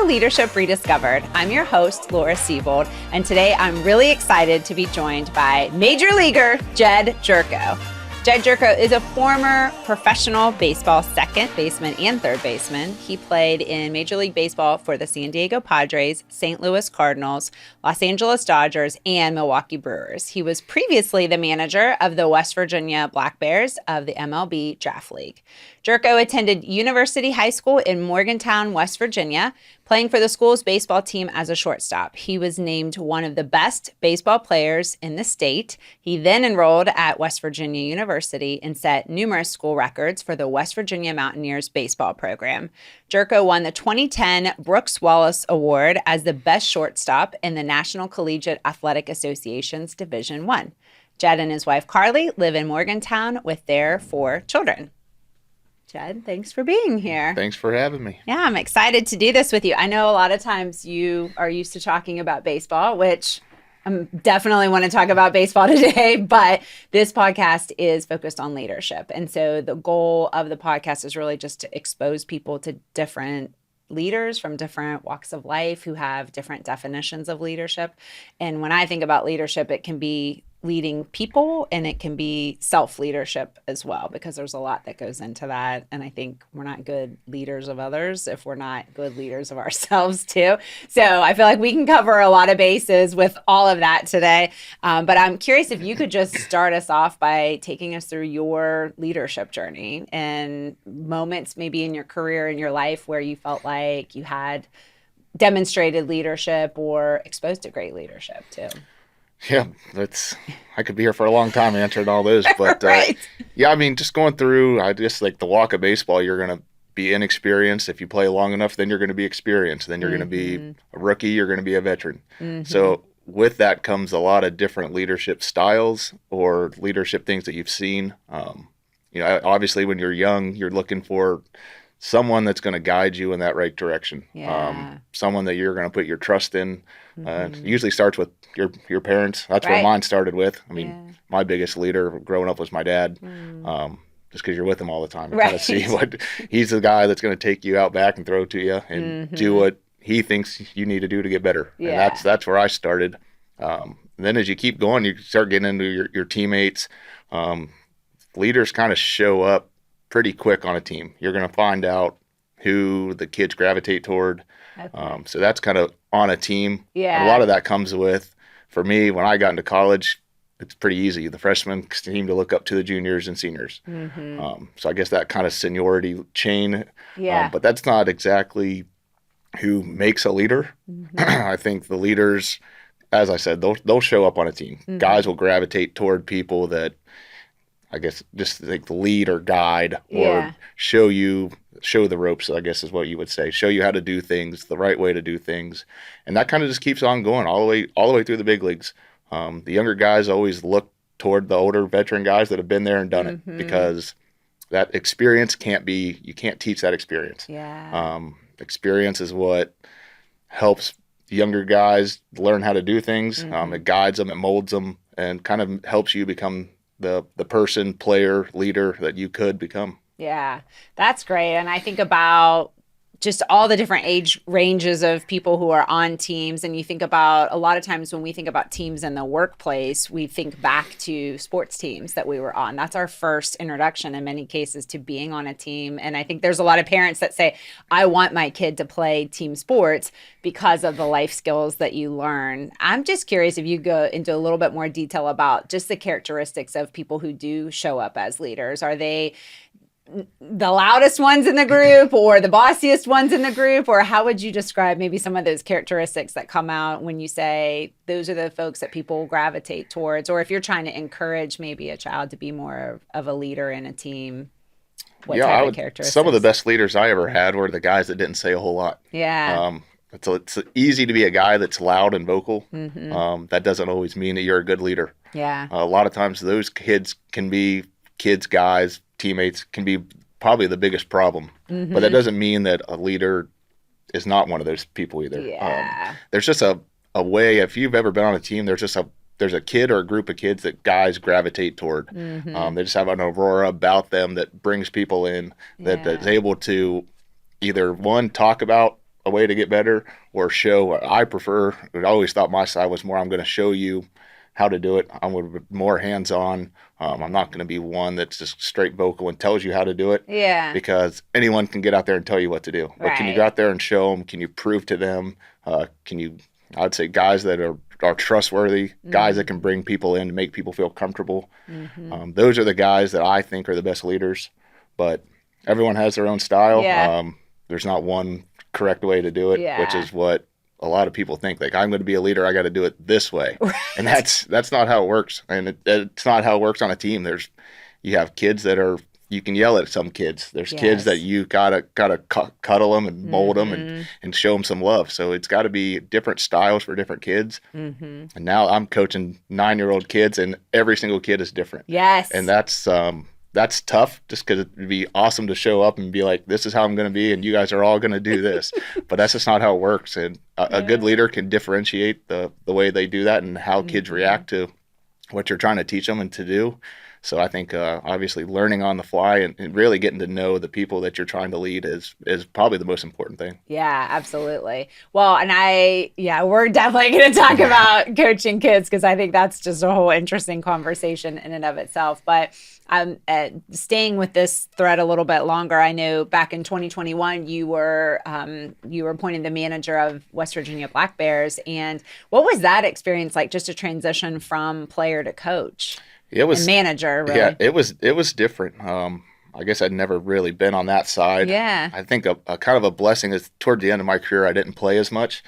to Leadership Rediscovered. I'm your host, Laura Siebold, and today I'm really excited to be joined by Major Leaguer Jedd Gyorko. Jedd Gyorko is a former professional baseball second baseman and third baseman. He played in Major League Baseball for the San Diego Padres, St. Louis Cardinals, Los Angeles Dodgers, and Milwaukee Brewers. He was previously the manager of the West Virginia Black Bears of the MLB Draft League. Gyorko attended University High School in Morgantown, West Virginia, playing for the school's baseball team as a shortstop. He was named one of the best baseball players in the state. He then enrolled at West Virginia University and set numerous school records for the West Virginia Mountaineers baseball program. Gyorko won the 2010 Brooks Wallace Award as the best shortstop in the National Collegiate Athletic Association's Division I. Jedd and his wife Carly live in Morgantown with their 4 children. Jedd, thanks for being here. Thanks for having me. Yeah, I'm excited to do this with you. I know a lot of times you are used to talking about baseball, which I definitely want to talk about baseball today, but this podcast is focused on leadership. And so the goal of the podcast is really just to expose people to different leaders from different walks of life who have different definitions of leadership. And when I think about leadership, it can be leading people and it can be self-leadership as well, because there's a lot that goes into that. And I think we're not good leaders of others if we're not good leaders of ourselves too. So I feel like we can cover a lot of bases with all of that today. But I'm curious if you could just start us off by taking us through your leadership journey and moments maybe in your career, in your life, where you felt like you had demonstrated leadership or exposed to great leadership too. Yeah, I could be here for a long time answering all those, but right. Yeah, I mean, just going through, I just like the walk of baseball, you're going to be inexperienced. If you play long enough, then you're going to be experienced. Then you're going to be a rookie, you're going to be a veteran. So with that comes a lot of different leadership styles or leadership things that you've seen. Obviously when you're young, you're looking for someone that's going to guide you in that right direction. Yeah. Someone that you're going to put your trust in. Usually starts with your parents. That's where mine started with. I mean, my biggest leader growing up was my dad. Just because you're with him all the time, you kind of see what he's the guy that's going to take you out back and throw to you and do what he thinks you need to do to get better. Yeah. And that's where I started. And then as you keep going, you start getting into your teammates. Leaders kind of show up pretty quick on a team. You're going to find out who the kids gravitate toward. Okay. So that's kind of on a team. Yeah. And a lot of that comes with, for me, when I got into college, it's pretty easy. The freshmen seem to look up to the juniors and seniors. So I guess that kind of seniority chain. Yeah. But that's not exactly who makes a leader. I think the leaders, as I said, they'll show up on a team. Guys will gravitate toward people that, I guess, just like lead or guide or show the ropes, I guess is what you would say. Show you how to do things, the right way to do things. And that kind of just keeps on going all the way through the big leagues. The younger guys always look toward the older veteran guys that have been there and done it, because that experience you can't teach that experience. Yeah. Experience is what helps younger guys learn how to do things. It guides them, it molds them, and kind of helps you become the person, player, leader that you could become. Yeah, that's great. And I think about just all the different age ranges of people who are on teams. And you think about, a lot of times when we think about teams in the workplace, we think back to sports teams that we were on. That's our first introduction in many cases to being on a team. And I think there's a lot of parents that say, I want my kid to play team sports because of the life skills that you learn. I'm just curious if you go into a little bit more detail about just the characteristics of people who do show up as leaders. Are they the loudest ones in the group or the bossiest ones in the group? Or how would you describe maybe some of those characteristics that come out when you say those are the folks that people gravitate towards? Or if you're trying to encourage maybe a child to be more of a leader in a team, what type of characteristics? Some of the best leaders I ever had were the guys that didn't say a whole lot. Yeah. It's easy to be a guy that's loud and vocal. That doesn't always mean that you're a good leader. Yeah. A lot of times those guys, teammates can be probably the biggest problem. But that doesn't mean that a leader is not one of those people either. Yeah. There's just a way, if you've ever been on a team, there's a kid or a group of kids that guys gravitate toward. They just have an aurora about them that brings people in, that is able to either, one, talk about a way to get better or show. I prefer, I always thought my side was more, I'm going to show you how to do it. I'm going to be more hands-on. I'm not going to be one that's just straight vocal and tells you how to do it. Yeah. Because anyone can get out there and tell you what to do. But can you Right. go out there and show them? Can you prove to them? I'd say guys that are trustworthy, guys that can bring people in to make people feel comfortable. Those are the guys that I think are the best leaders. But everyone has their own style. Yeah. There's not one correct way to do it, Yeah. which is what a lot of people think. Like, I'm going to be a leader, I got to do it this way. Right. And that's not how it works. And it's not how it works on a team. You have kids that you can yell at some kids. There's kids that you gotta cuddle them and mold them and show them some love. So it's got to be different styles for different kids. And now I'm coaching 9-year-old kids, and every single kid is different. Yes. And that's tough, just because it'd be awesome to show up and be like, this is how I'm going to be, and you guys are all going to do this. But that's just not how it works. And a good leader can differentiate the way they do that and how kids react to what you're trying to teach them and to do. So I think obviously learning on the fly and really getting to know the people that you're trying to lead is probably the most important thing. Yeah, absolutely. Well, and we're definitely going to talk about coaching kids, because I think that's just a whole interesting conversation in and of itself. But staying with this thread a little bit longer, I know back in 2021 you were appointed the manager of West Virginia Black Bears, and what was that experience like? Just to transition from player to coach. It was manager, really. Yeah, it was different. I guess I'd never really been on that side. Yeah. I think a kind of a blessing is toward the end of my career, I didn't play as much.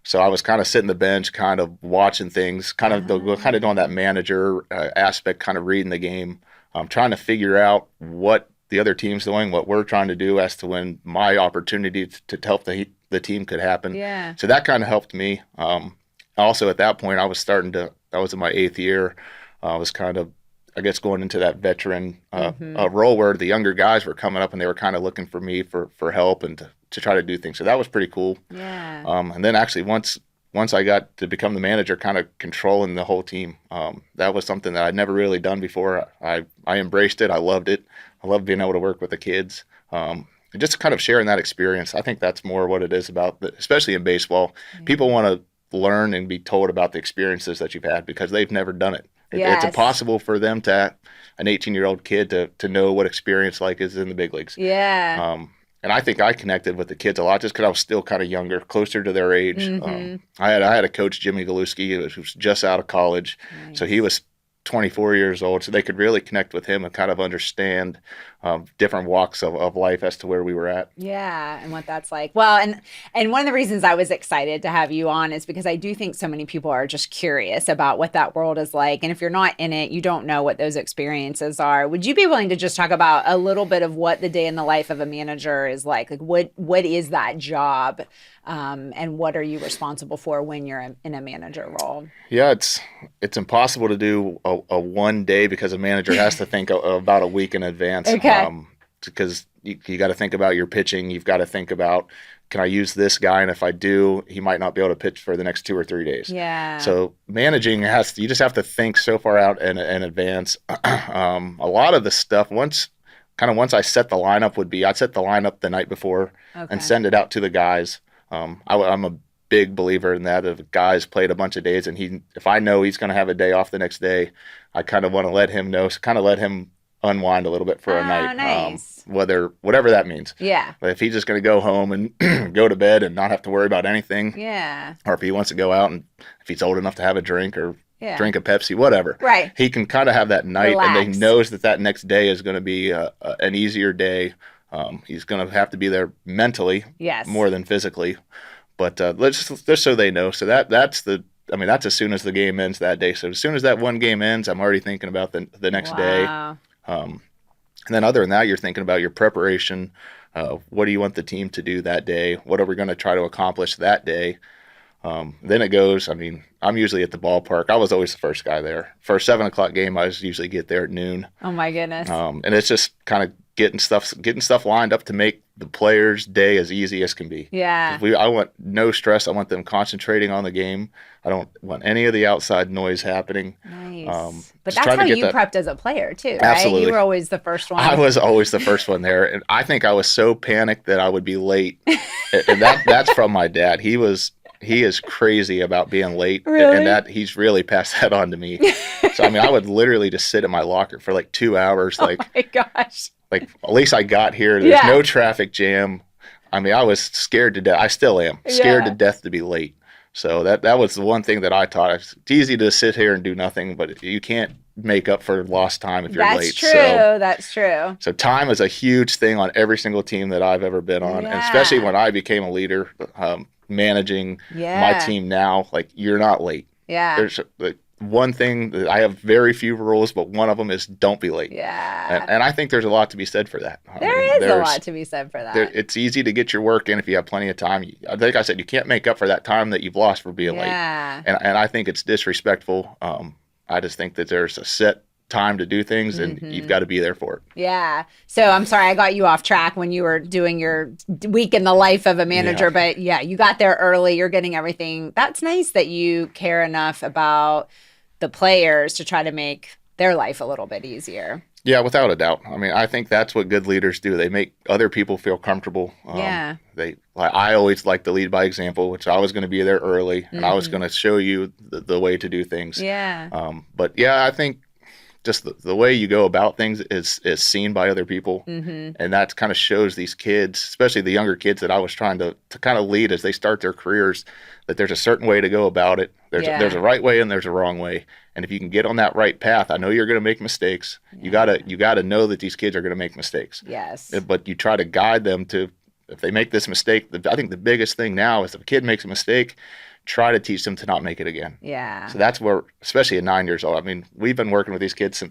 So I was kind of sitting the bench, kind of watching things, kind of doing that manager aspect, kind of reading the game, trying to figure out what the other team's doing, what we're trying to do as to when my opportunity to help the team could happen. Yeah. So that kind of helped me. Also, at that point, I was in my 8th year. I was kind of, I guess, going into that veteran role where the younger guys were coming up and they were kind of looking for me for help and to try to do things. So that was pretty cool. Yeah. And then actually once I got to become the manager, kind of controlling the whole team, that was something that I'd never really done before. I embraced it. I loved it. I loved being able to work with the kids. Just kind of sharing that experience. I think that's more what it is about, especially in baseball. People want to learn and be told about the experiences that you've had because they've never done it. Yes. It's impossible for them an 18-year-old kid to know what experience like is in the big leagues. Yeah. And I think I connected with the kids a lot just because I was still kind of younger, closer to their age. I had a coach, Jimmy Galuski, who was just out of college. Nice. So he was 24 years old, so they could really connect with him and kind of understand different walks of life as to where we were at. Yeah, and what that's like. Well, and one of the reasons I was excited to have you on is because I do think so many people are just curious about what that world is like. And if you're not in it, you don't know what those experiences are. Would you be willing to just talk about a little bit of what the day in the life of a manager is like? Like, what is that job? And what are you responsible for when you're in a manager role? Yeah, it's impossible to do a one day because a manager has to think about a week in advance. Okay. Because you got to think about your pitching. You've got to think about, can I use this guy? And if I do, he might not be able to pitch for the next 2 or 3 days. Yeah. So managing you just have to think so far out in advance. A lot of the stuff, once I set the lineup I'd set the lineup the night before and send it out to the guys. I'm a big believer in that. If a guy's played a bunch of days and if I know he's going to have a day off the next day, I kind of want to let him know, so kind of let him unwind a little bit for a night. Nice. Whatever that means. Yeah. But if he's just going to go home and go to bed and not have to worry about anything. Yeah. Or if he wants to go out and if he's old enough to have a drink or drink a Pepsi, whatever. Right. He can kind of have that night. Relax. And he knows that next day is going to be an easier day. He's going to have to be there mentally more than physically. But just so they know. So that's as soon as the game ends that day. So as soon as that one game ends, I'm already thinking about the next day. And then other than that, you're thinking about your preparation. What do you want the team to do that day? What are we going to try to accomplish that day? Then it goes, I'm usually at the ballpark. I was always the first guy there. For a 7:00 game, I usually get there at noon. Oh my goodness. And it's just kind of getting stuff lined up to make the players' day as easy as can be. Yeah. I want no stress. I want them concentrating on the game. I don't want any of the outside noise happening. Nice. But just that's trying how to get you that. prepped as a player too, right? Absolutely. You were always the first one. I was always the first one there, and I think I was so panicked that I would be late. And that's from my dad. He is crazy about being late, Really? and that he's really passed that on to me. So I mean, I would literally just sit in my locker for like 2 hours, Oh my gosh. like at least I got here. There's no traffic jam. I mean, I was scared to death. I still am scared to death to be late. So that was the one thing that I taught. It's easy to sit here and do nothing, but you can't make up for lost time if you're late. That's true. So, That's true. so time is a huge thing on every single team that I've ever been on, and especially when I became a leader, managing my team now. Like, you're not late. Yeah. There's one thing that I have very few rules, but one of them is don't be late. Yeah. And I think there's a lot to be said for that. There is a lot to be said for that. It's easy to get your work in if you have plenty of time. I think I said you can't make up for that time that you've lost for being late. And I think it's disrespectful. I just think that there's a set time to do things, and you've got to be there for it. Yeah. So I'm sorry I got you off track when you were doing your week in the life of a manager, but you got there early. You're getting everything. That's nice that you care enough about the players to try to make their life a little bit easier. Yeah, without a doubt. I mean, I think that's what good leaders do. They make other people feel comfortable. I always like to lead by example, which I was going to be there early, and I was going to show you the way to do things. Yeah. But yeah, I think just the way you go about things is seen by other people. And that kind of shows these kids, especially the younger kids that I was trying to kind of lead as they start their careers, that there's a certain way to go about it. There's a right way and there's a wrong way. And if you can get on that right path, I know you're going to make mistakes. You gotta know that these kids are going to make mistakes. Yes. But you try to guide them to, if they make this mistake, I think the biggest thing now is if a kid makes a mistake, try to teach them to not make it again. Yeah. So that's where, especially at 9 years old, I mean, we've been working with these kids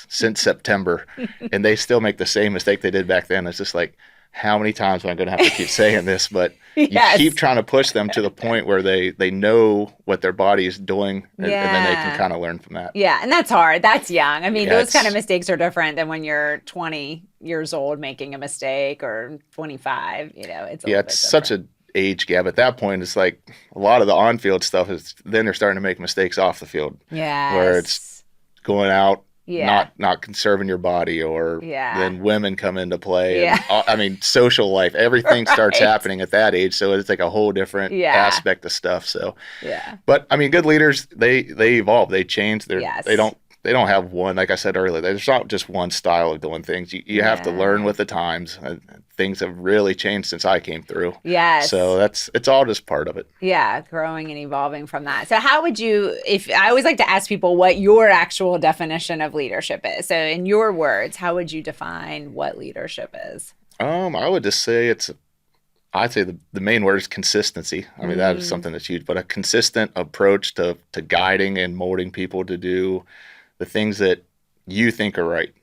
since September, and they still make the same mistake they did back then. It's just like, how many times am I going to have to keep saying this? But you keep trying to push them to the point where they know what their body is doing, and then they can kind of learn from that. Yeah, and that's hard. That's young. I mean, those kind of mistakes are different than when you're 20 years old making a mistake, or 25. You know, it's such an age gap. At that point, it's like a lot of the on-field stuff is then they're starting to make mistakes off the field. Yeah, where it's going out, not conserving your body, or then women come into play. And, I mean, social life, everything starts happening at that age. So it's like a whole different aspect of stuff. So but I mean, good leaders, they evolve, they change. They don't have one, like I said earlier, there's not just one style of doing things. You have to learn with the times. Things have really changed since I came through. Yes. So it's all just part of it. Yeah, growing and evolving from that. So how would you, I always like to ask people what your actual definition of leadership is. So in your words, how would you define what leadership is? I would just say I'd say the main word is consistency. I mean, that is something that's huge, but a consistent approach to guiding and molding people to do the things that you think are right.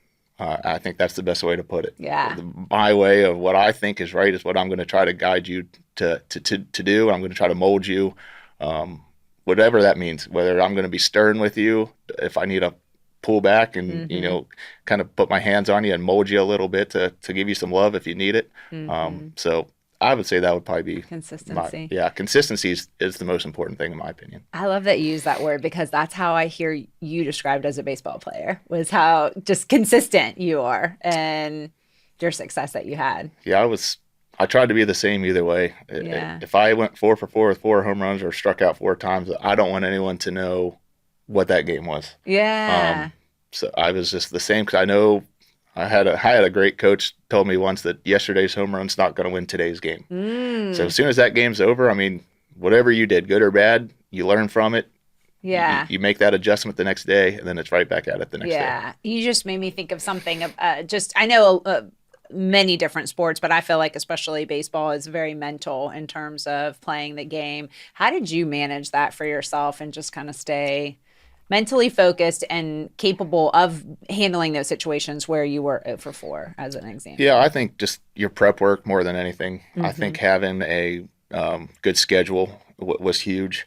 I think that's the best way to put it. Yeah. My way of what I think is right is what I'm going to try to guide you to do. I'm going to try to mold you, whatever that means, whether I'm going to be stern with you, if I need to pull back and, kind of put my hands on you and mold you a little bit to give you some love if you need it. So I would say that would probably be consistency. Consistency is the most important thing in my opinion. I love that you use that word, because that's how I hear you described as a baseball player, was how just consistent you are and your success that you had. Yeah, I tried to be the same either way. If I went 4 for 4 with 4 home runs or struck out 4 times, I don't want anyone to know what that game was. Yeah. So I was just the same, because I know I had a great coach told me once that yesterday's home run's not going to win today's game. So as soon as that game's over, I mean, whatever you did, good or bad, you learn from it. Yeah. You make that adjustment the next day, and then it's right back at it the next day. Yeah. You just made me think of something of I know many different sports, but I feel like especially baseball is very mental in terms of playing the game. How did you manage that for yourself and just kind of stay mentally focused and capable of handling those situations where you were 0 for 4, as an example? Yeah, I think just your prep work more than anything. I think having a good schedule was huge.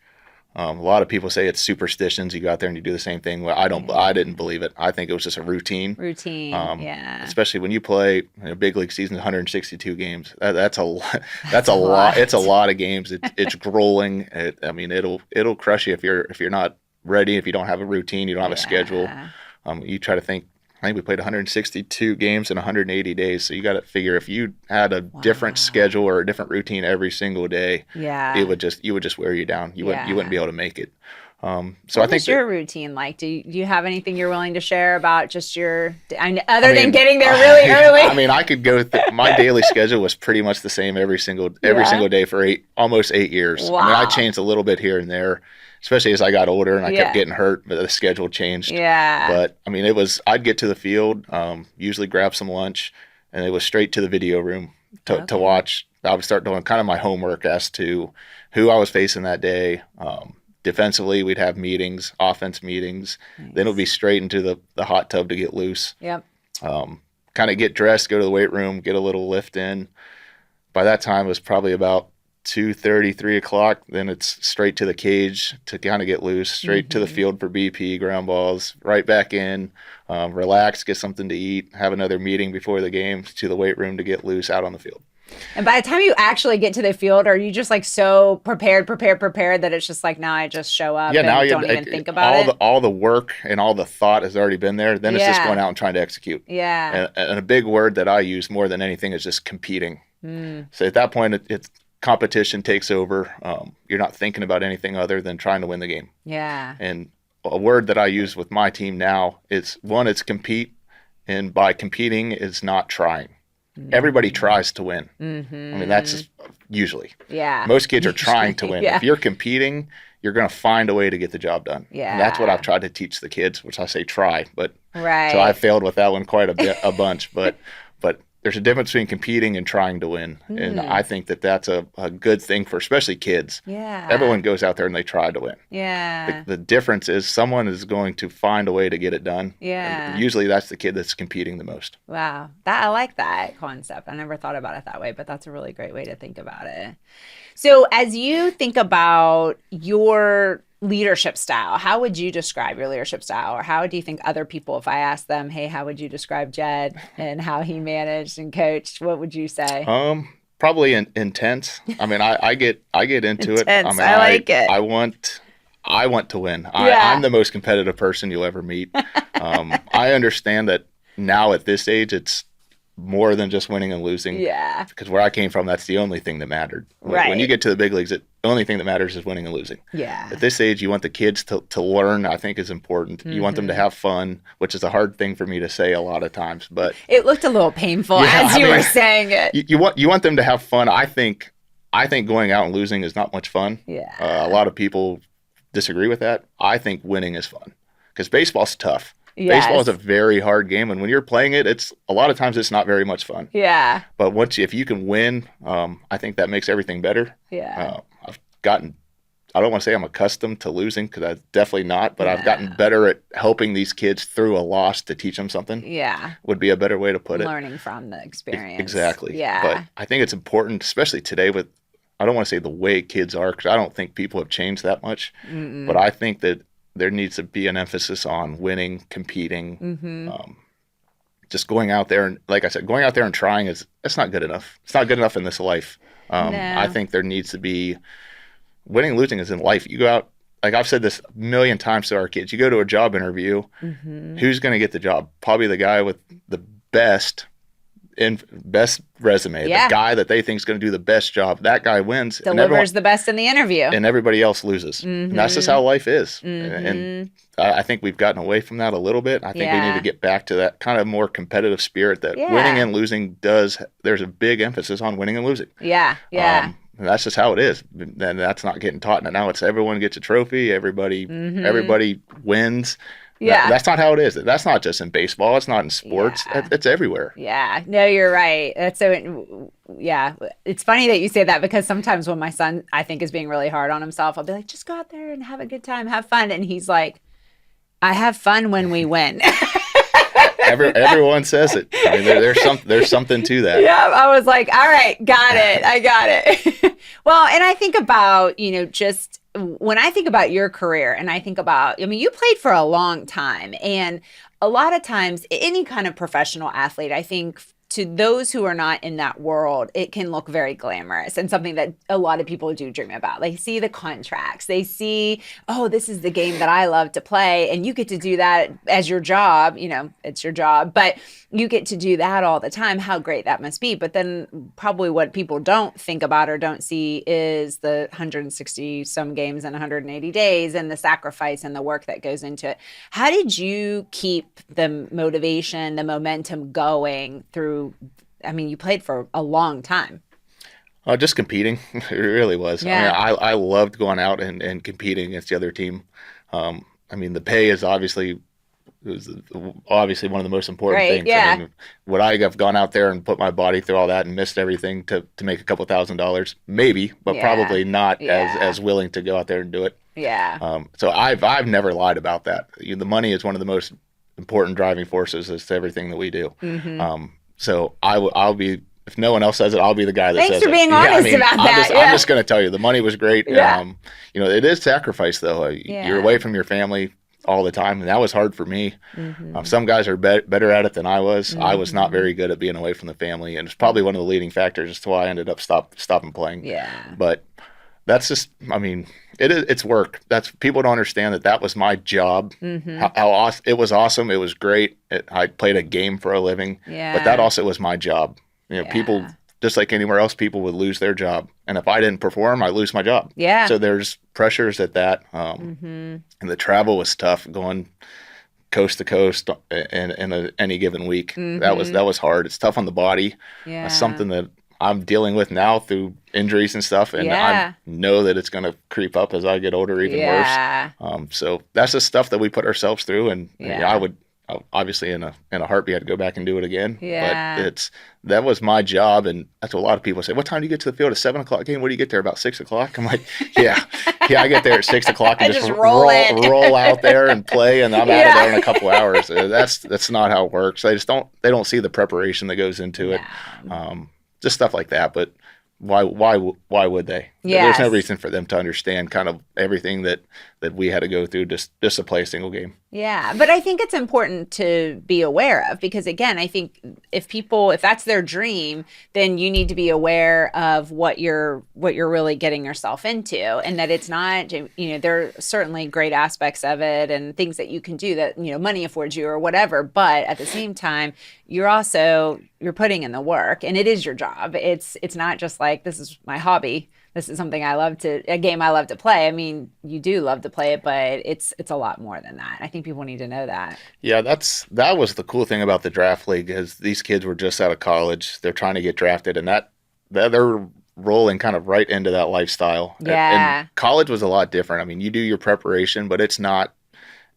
A lot of people say it's superstitions. You go out there and you do the same thing. Well, I didn't believe it. I think it was just a routine. Especially when you play in a big league season, 162 games. That's a lot. That's a lot. It's a lot of games. It's grueling. It'll crush you if you're not ready. If you don't have a routine, you don't have a schedule. Yeah. You try to think. I think we played 162 games in 180 days. So you got to figure if you had a different schedule or a different routine every single day, you would just wear you down. You wouldn't be able to make it. So I think your routine like? Do you have anything you're willing to share about just your other than getting there really early? I mean, I could go. My daily schedule was pretty much the same every single day for almost 8 years. Wow. I mean, I changed a little bit here and there, especially as I got older and I kept getting hurt, but the schedule changed. Yeah. But I mean, I'd get to the field, usually grab some lunch, and it was straight to the video room to watch. I would start doing kind of my homework as to who I was facing that day. Defensively, we'd have meetings, offense meetings. Nice. Then it would be straight into the hot tub to get loose. Yep. Kind of get dressed, go to the weight room, get a little lift in. By that time, it was probably about 2:30, 3 o'clock. Then it's straight to the cage to kind of get loose, straight to the field for BP, ground balls, right back in, relax, get something to eat, have another meeting before the game, to the weight room to get loose out on the field. And by the time you actually get to the field, are you just like so prepared that it's just like, now I just show up and don't even think about it? All the work and all the thought has already been there. Then it's just going out and trying to execute. Yeah. And a big word that I use more than anything is just competing. So at that point, it's competition takes over. You're not thinking about anything other than trying to win the game. Yeah. And a word that I use with my team now is, one, it's compete. And by competing is not trying. Everybody tries to win. I mean, that's usually. Yeah. Most kids are trying to win. Yeah. If you're competing, you're going to find a way to get the job done. Yeah. And that's what I've tried to teach the kids, which I say try, but right. So I failed with that one quite a bunch, but there's a difference between competing and trying to win. And I think that's a good thing for especially kids. Yeah. Everyone goes out there and they try to win. Yeah. The difference is someone is going to find a way to get it done. Yeah. And usually that's the kid that's competing the most. Wow. I like that concept. I never thought about it that way, but that's a really great way to think about it. So as you think about your leadership style, how would you describe your leadership style? Or how do you think other people, if I asked them, hey, how would you describe Jedd and how he managed and coached, what would you say? Probably intense. I mean, I get into it. I mean, I like it. I want to win. Yeah. I'm the most competitive person you'll ever meet. I understand that now at this age, it's more than just winning and losing. Yeah. Because where I came from, that's the only thing that mattered. Right. When you get to the big leagues, the only thing that matters is winning and losing. Yeah. At this age, you want the kids to learn, I think is important. You want them to have fun, which is a hard thing for me to say a lot of times. But it looked a little painful as you were saying it. You want them to have fun. I think going out and losing is not much fun. Yeah. A lot of people disagree with that. I think winning is fun because baseball's tough. Yes. Baseball is a very hard game, and when you're playing it, it's a lot of times it's not very much fun. Yeah. But if you can win, I think that makes everything better. Yeah. I don't want to say I'm accustomed to losing because I'm definitely not, but I've gotten better at helping these kids through a loss to teach them something. Yeah. Would be a better way to put it. Learning from the experience. Exactly. Yeah. But I think it's important, especially today I don't want to say the way kids are because I don't think people have changed that much, but I think that there needs to be an emphasis on winning, competing, just going out there. And like I said, going out there and trying that's not good enough. It's not good enough in this life. No. I think there needs to be winning and losing is in life. You go out, like I've said this a million times to our kids, you go to a job interview, who's going to get the job? Probably the guy with the best resume, the guy that they think is going to do the best job. That guy wins. Delivers the best in the interview. And everybody else loses. And that's just how life is. And I think we've gotten away from that a little bit. I think we need to get back to that kind of more competitive spirit that winning and losing there's a big emphasis on winning and losing. Yeah, yeah. And that's just how it is. And that's not getting taught. And now it's everyone gets a trophy. Everybody wins. Yeah. That's not how it is. That's not just in baseball. It's not in sports. Yeah. It's everywhere. Yeah. No, you're right. It's funny that you say that because sometimes when my son, I think, is being really hard on himself, I'll be like, just go out there and have a good time, have fun. And he's like, I have fun when we win. Everyone says it. I mean, there's something to that. Yeah. I was like, all right, got it. I got it. Well, and I think about, just when I think about your career and I think about, you played for a long time, and a lot of times any kind of professional athlete, I think to those who are not in that world, it can look very glamorous and something that a lot of people do dream about. They see the contracts, they see, oh, this is the game that I love to play, and you get to do that as your job. It's your job, but you get to do that all the time. How great that must be. But then probably what people don't think about or don't see is the 160 some games in 180 days and the sacrifice and the work that goes into it. How did you keep the motivation, the momentum going through? I mean, you played for a long time. Just competing. It really was. Yeah. I mean, I loved going out and competing against the other team. I mean, the pay is obviously one of the most important things. Yeah. I mean, would I have gone out there and put my body through all that and missed everything to make a couple $1,000s? Maybe, but probably not as willing to go out there and do it. Yeah. So I've never lied about that. The money is one of the most important driving forces as to everything that we do. So I'll be, if no one else says it, I'll be the guy that says it. Thanks for being honest about that. I'm just going to tell you, the money was great. Yeah. It is sacrifice though. You're away from your family all the time, and that was hard for me. Some guys are better at it than I was. I was not very good at being away from the family, and it's probably one of the leading factors as to why I ended up stopping playing. Yeah. But that's just, I mean, it's work. People don't understand that was my job. How awesome it was. Awesome. It was great. I played a game for a living. Yeah. But that also was my job. People, just like anywhere else, people would lose their job, and if I didn't perform, I lose my job. Yeah. So there's pressures at that. And the travel was tough, going coast to coast in any given week. That was hard. It's tough on the body. Yeah. Something that I'm dealing with now through injuries and stuff, and I know that it's going to creep up as I get older, even worse. So that's the stuff that we put ourselves through, and I would obviously in a heartbeat I'd go back and do it again. Yeah. But that was my job, and that's what a lot of people say. What time do you get to the field? At 7:00 game? What do you get there? About 6:00? I'm like, I get there at 6:00 and just roll out there and play, and I'm out of there in a couple hours. That's not how it works. They don't see the preparation that goes into it. Just stuff like that. But why would they? Yes. There's no reason for them to understand kind of everything that we had to go through just to play a single game. Yeah, but I think it's important to be aware of, because again, I think if that's their dream, then you need to be aware of what you're really getting yourself into, and that it's not, there are certainly great aspects of it and things that you can do that, money affords you or whatever, but at the same time, you're putting in the work, and it is your job. It's not just like, this is my hobby. This is something a game I love to play. I mean, you do love to play it, but it's a lot more than that. I think people need to know that. Yeah, that was the cool thing about the draft league, is these kids were just out of college. They're trying to get drafted, and that they're rolling kind of right into that lifestyle. Yeah. And college was a lot different. I mean, you do your preparation, but it's not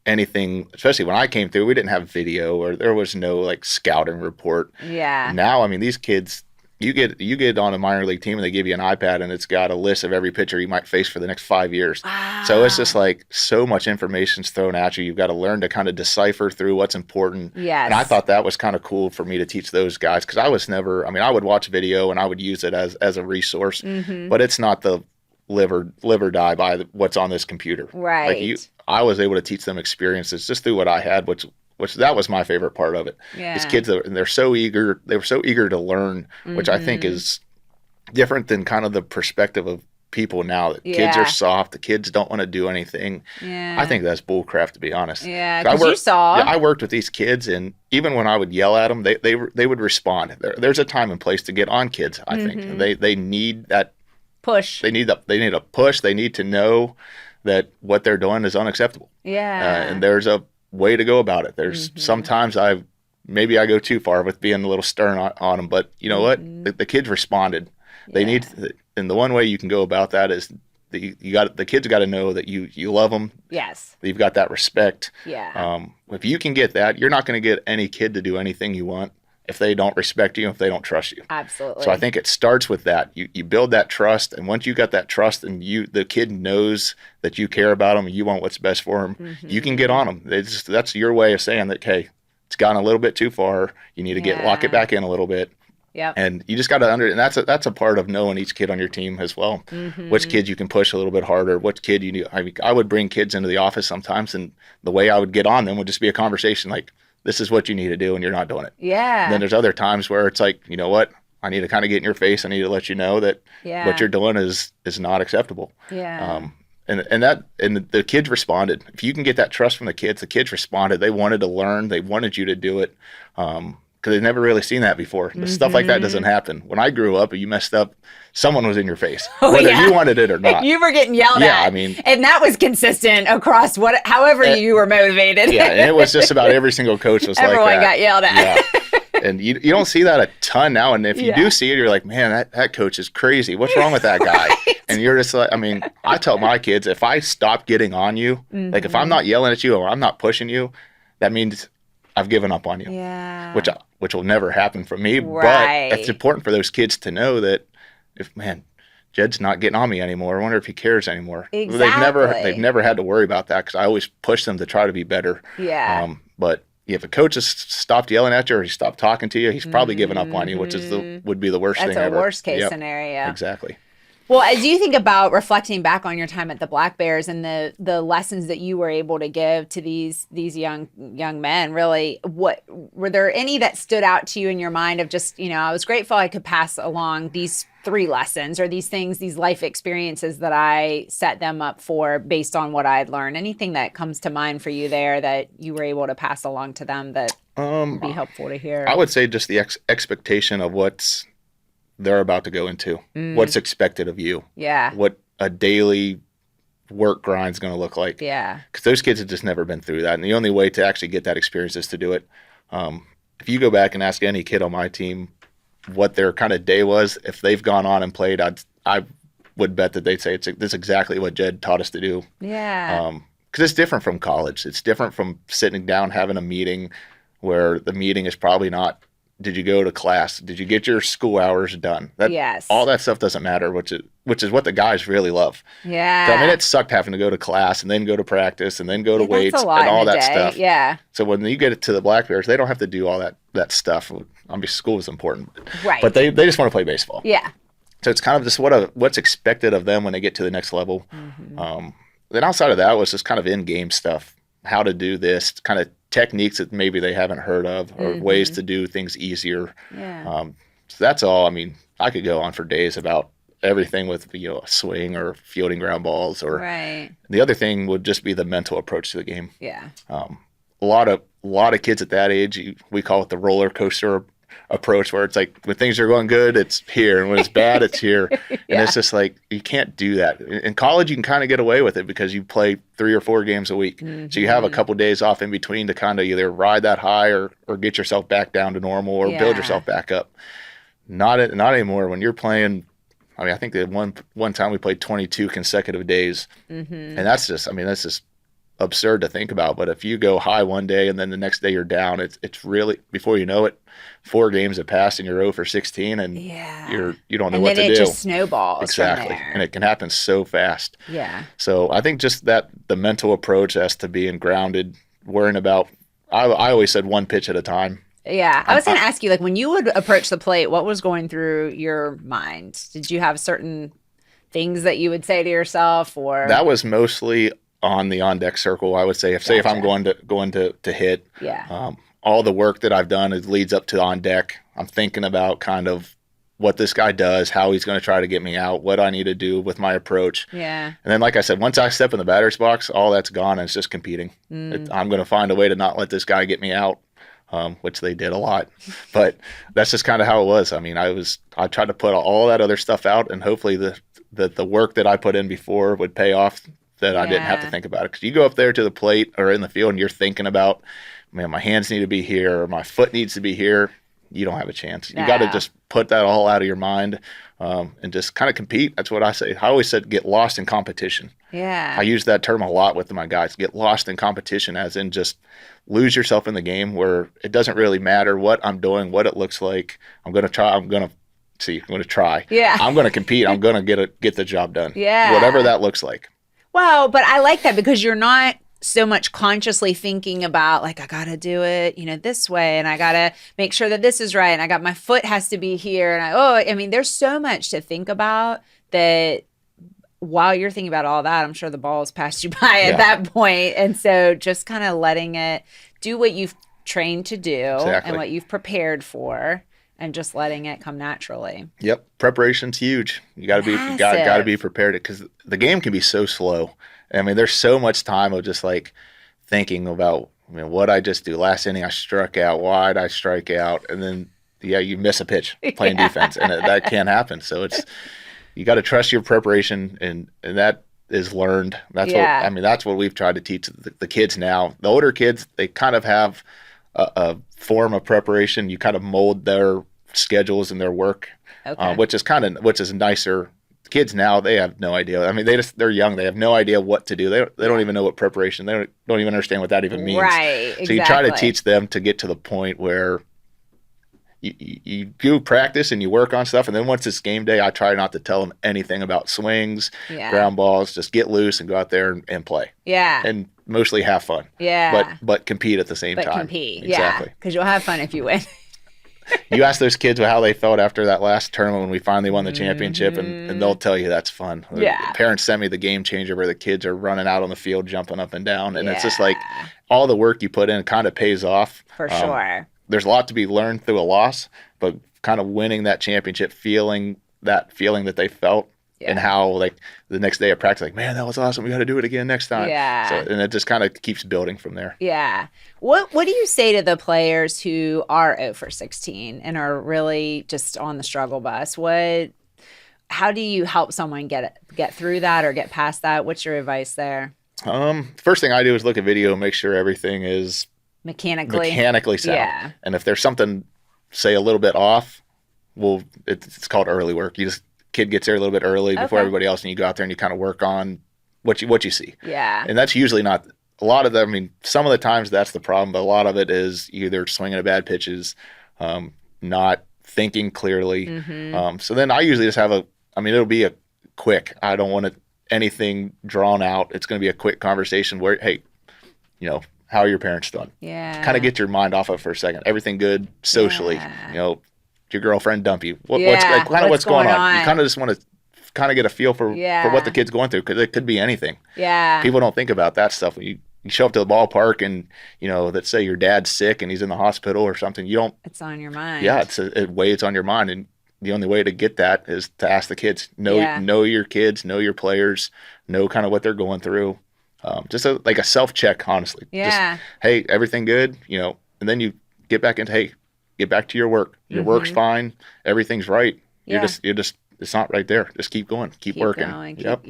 anything, especially when I came through, we didn't have video, or there was no like scouting report. Yeah. Now, I mean, these kids, you get on a minor league team and they give you an iPad and it's got a list of every pitcher you might face for the next 5 years. Wow. So it's just like so much information's thrown at you. You've got to learn to kind of decipher through what's important. Yes. And I thought that was kind of cool for me to teach those guys, because I would watch video and I would use it as a resource, but it's not the live or die by what's on this computer. Right. I was able to teach them experiences just through what I had, which that was my favorite part of it. Yeah. These kids, they're so eager. They were so eager to learn, which I think is different than kind of the perspective of people now, that kids are soft. The kids don't want to do anything. Yeah. I think that's bullcrap, to be honest. Yeah, because I worked with these kids, and even when I would yell at them, they would respond. There's a time and place to get on kids, I think. They need that push. They need a push. They need to know that what they're doing is unacceptable. Yeah. And there's a way to go about it. There's sometimes I go too far with being a little stern on them, but you know what? The kids responded. They need, and the one way you can go about that is the kids got to know that you love them. Yes. You've got that respect. Yeah. If you can get that, you're not going to get any kid to do anything you want if they don't respect you, if they don't trust you. Absolutely. So I think it starts with that. You build that trust, and once you got that trust and the kid knows that you care about them and you want what's best for them, you can get on them. That's your way of saying that, hey, it's gone a little bit too far. You need to lock it back in a little bit. Yep. And you just got to and that's a part of knowing each kid on your team as well. Which kid you can push a little bit harder, what kid you need. I would bring kids into the office sometimes, and the way I would get on them would just be a conversation like, this is what you need to do, and you're not doing it. Yeah. And then there's other times where it's like, you know what? I need to kind of get in your face. I need to let you know that what you're doing is not acceptable. Yeah. And the kids responded. If you can get that trust from the kids responded. They wanted to learn. They wanted you to do it. Because they've never really seen that before. Stuff like that doesn't happen. When I grew up and you messed up, someone was in your face, whether you wanted it or not. You were getting yelled at. Yeah, I mean, and that was consistent across however you were motivated. Yeah, and it was just about every single coach was Everyone like that. got yelled at. Yeah. And you don't see that a ton now. And if you do see it, you're like, man, that coach is crazy. What's wrong with that guy? Right. And you're just like, I mean, I tell my kids, if I stop getting on you, like if I'm not yelling at you or I'm not pushing you, that means I've given up on you. Yeah. Which will never happen from me. Right. But it's important for those kids to know that if, man, Jedd's not getting on me anymore. I wonder if he cares anymore. Exactly. They've never had to worry about that because I always push them to try to be better. Yeah. But if a coach has stopped yelling at you or he stopped talking to you, he's probably given up on you, which would be the worst thing ever. That's a worst case scenario. Exactly. Well, as you think about reflecting back on your time at the Black Bears and the lessons that you were able to give to these young men, really, what were there any that stood out to you in your mind of just, I was grateful I could pass along these 3 lessons or these things, these life experiences that I set them up for based on what I'd learned? Anything that comes to mind for you there that you were able to pass along to them that would be helpful to hear? I would say just the expectation of what's they're about to go into, what's expected of you. Yeah. What a daily work grind's going to look like. Yeah. Because those kids have just never been through that. And the only way to actually get that experience is to do it. If you go back and ask any kid on my team what their kind of day was, if they've gone on and played, I would bet that they'd say this is exactly what Jedd taught us to do. Yeah. Because it's different from college. It's different from sitting down, having a meeting where the meeting is probably not, did you go to class? Did you get your school hours done? Yes. All that stuff doesn't matter, which is what the guys really love. Yeah. So, I mean, it sucked having to go to class and then go to practice and then go to weights and all that stuff. Yeah. So when you get it to the Black Bears, they don't have to do all that stuff. I mean, school is important. Right. But they just want to play baseball. Yeah. So it's kind of just what's expected of them when they get to the next level. Then outside of that was just kind of in-game stuff, how to do this, kind of techniques that maybe they haven't heard of or ways to do things easier. Yeah. So that's all. I mean, I could go on for days about everything with a swing or fielding ground balls or the other thing would just be the mental approach to the game. Yeah. A lot of kids at that age, we call it the roller coaster approach, where it's like when things are going good, it's here, and when it's bad, it's here. And it's just like you can't do that. In college, you can kind of get away with it because you play 3 or 4 games a week, so you have a couple days off in between to kind of either ride that high or get yourself back down to normal or build yourself back up. Not anymore. When you're playing, I mean, I think that one time we played 22 consecutive days, and that's just absurd to think about. But if you go high one day and then the next day you're down, it's really, before you know it, 4 games have passed and you're 0 for 16 and you don't know what to do. And then it just snowballs exactly from there. And it can happen so fast. Yeah. So I think just the mental approach as to being grounded, worrying about, I always said 1 pitch at a time. Yeah. I was going to ask you, like, when you would approach the plate, what was going through your mind? Did you have certain things that you would say to yourself, or? That was mostly on the on-deck circle, I would say. If I'm going to hit, all the work that I've done leads up to on deck. I'm thinking about kind of what this guy does, how he's going to try to get me out, what I need to do with my approach. Yeah. And then, like I said, once I step in the batter's box, all that's gone, and it's just competing. I'm going to find a way to not let this guy get me out, which they did a lot. But that's just kind of how it was. I mean, I tried to put all that other stuff out, and hopefully the work that I put in before would pay off, that I didn't have to think about it. Because you go up there to the plate or in the field and you're thinking about, man, my hands need to be here or my foot needs to be here, you don't have a chance. You got to just put that all out of your mind and just kind of compete. That's what I say. I always said get lost in competition. Yeah. I use that term a lot with my guys. Get lost in competition, as in just lose yourself in the game where it doesn't really matter what I'm doing, what it looks like. I'm going to try. Yeah. I'm going to compete. I'm going to get the job done. Yeah. Whatever that looks like. Well, but I like that because you're not so much consciously thinking about, like, I got to do it, this way, and I got to make sure that this is right, and my foot has to be here. And I mean, there's so much to think about that while you're thinking about all that, I'm sure the ball's passed you by at that point. And so just kind of letting it do what you trained to do and what you've prepared for, and just letting it come naturally. Yep. Preparation's huge. You got to be, got to be prepared because the game can be so slow. I mean, there's so much time of just like thinking about, what I just do. Last inning, I struck out. Why'd I strike out? And then, you miss a pitch playing defense, and that can't happen. So you got to trust your preparation, and that is learned. That's that's what we've tried to teach the kids now. The older kids, they kind of have a form of preparation. You kind of mold their schedules and their work, which is nicer. Kids now, they have no idea. I mean, they're young. They have no idea what to do. They don't even know what preparation. They don't even understand what that even means. Right. Exactly. So you try to teach them to get to the point where you do practice and you work on stuff, and then once it's game day, I try not to tell them anything about swings, ground balls. Just get loose and go out there and play. Yeah. And mostly have fun. Yeah. But compete at the same time. Compete. Exactly. Because you'll have fun if you win. You ask those kids how they felt after that last tournament when we finally won the championship, and they'll tell you that's fun. Yeah. The parents sent me the game changer where the kids are running out on the field, jumping up and down. And it's just like all the work you put in kind of pays off. For sure. There's a lot to be learned through a loss, but kind of winning that championship, feeling that they felt, and how like the next day at practice, like, man, that was awesome. We got to do it again next time. Yeah. So, and it just kind of keeps building from there. Yeah. What do you say to the players who are 0 for 16 and are really just on the struggle bus? How do you help someone get through that or get past that? What's your advice there? First thing I do is look at video and make sure everything is mechanically sound. Yeah. And if there's something, say, a little bit off, it's called early work. Kid gets there a little bit early before everybody else, and you go out there and you kind of work on what you see. Yeah. And that's usually not a lot of them. I mean, some of the times that's the problem, but a lot of it is either swinging at bad pitches, not thinking clearly. Mm-hmm. So then I usually just it'll be a quick. I don't want anything drawn out. It's going to be a quick conversation where, hey, how are your parents doing? Yeah. Kind of get your mind off of it for a second. Everything good socially? Yeah. Your girlfriend dump you? What's going on? You kind of just want to kind of get a feel for what the kid's going through, because it could be anything. Yeah. People don't think about that stuff. When you show up to the ballpark and, let's say your dad's sick and he's in the hospital or something, it's on your mind. Yeah, it weighs on your mind. And the only way to get that is to ask the kids. Know your kids, know your players, know kind of what they're going through. Just like a self-check, honestly. Yeah. Just, hey, everything good? And then you get back into, hey, get back to your work. Your work's fine. Everything's right. You're just, it's not right there. Just keep going. Keep working. Keep